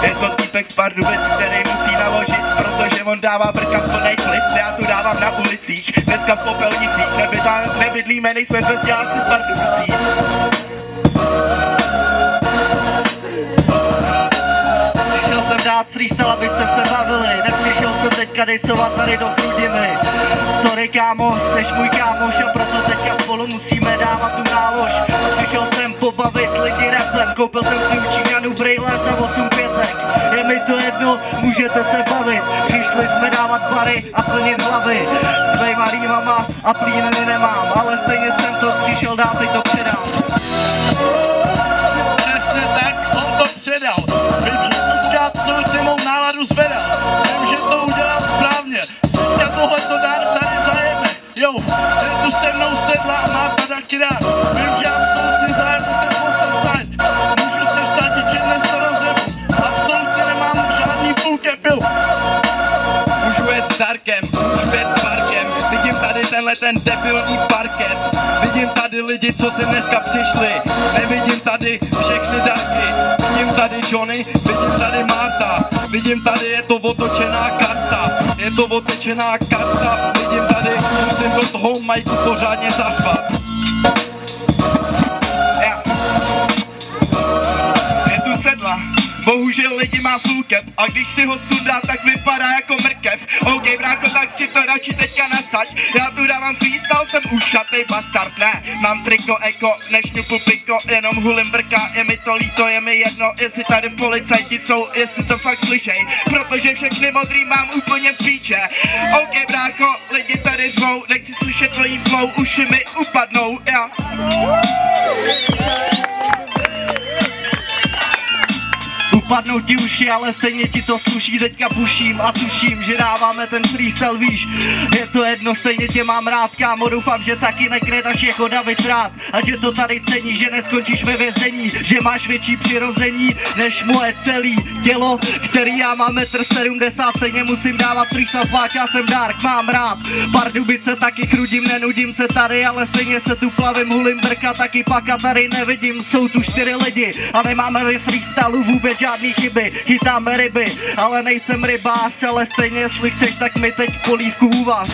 Je to týpek z Pardubic, který musí naložit, protože on dává brka z plnej klic. Já tu dávám na ulicích, dneska v popelnicích, nebydlíme, nejsme bezděláci v Pardubicích. Přišel jsem dát freestyle, abyste se bavili, nepřišel jsem teďka dejsovat tady do chrudiny. Sorry kámo, seš můj kámoš a proto teďka spolu musíme dávat tu nálož. Přišel jsem pobavit lidi rapem, koupil jsem si u Číňanů brejle za 8 pětek. Je mi to jedno, můžete se bavit, přišli jsme dávat bary a plnit hlavy. Svejma rýmama a plíny nemám, ale stejně jsem to přišel dát, teď to předám. Přesně tak, on to předal. Já absolutně mou náladu zvedal. Vím, že to udělám správně. Já tohle to tady zajeme. Jo, ten tu se mnou sedla a má padaky rád. Vím, že absolutně zajemu ten pocem zajet. Můžu se vsadit, že dnes to rozjebu. Absolutně nemám žádný full capil. Můžu jet s Darkem, můžu jet parkem. Vidím tady tenhle ten debilní parket. Vidím tady lidi, co se dneska přišli. Nevidím tady všechny Darky. Vidím tady Johnny, vidím tady Marta. Vidím tady, je to otočená karta. Je to otočená karta. Vidím tady, musím do toho majku pořádně zařvat. Je tu sedla. Bohužel lidi má full cap a když si ho sundá, tak vypadá jako mrkev. OK brácho, tak si to radši teďka nasaď. Já tu dávám freestyle, jsem ušatej bastard, ne. Mám triko eko, nešňupu piko, jenom hulím brka. Je mi to líto, je mi jedno, jestli tady policajti jsou, jestli to fakt slyšej. Protože všechny modrý mám úplně v píče. OK brácho, lidi tady řvou, nechci slyšet tvojí flow, uši mi upadnou, já. Upadnou ti uši, ale stejně ti to sluší, teďka puším a tuším, že dáváme ten freestyle, víš. Je to jedno, stejně tě mám rád, kámo, doufám, že taky nekredaš jako David rád. A že to tady ceníš, že neskončíš ve vězení, že máš větší přirození než moje celý tělo, který já mám 1,70 m, stejně musím dávat freestyle, páč, já jsem Dark, mám rád Pardubice, taky chrudím, nenudím se tady, ale stejně se tu plavím, hulím brka, taky paka tady nevidím, jsou tu 4 lidi a nemáme ve freestylu vůbec žádný chyby, chytáme ryby, ale nejsem rybář, ale stejně jestli chceš, tak mi teď polívku uvař.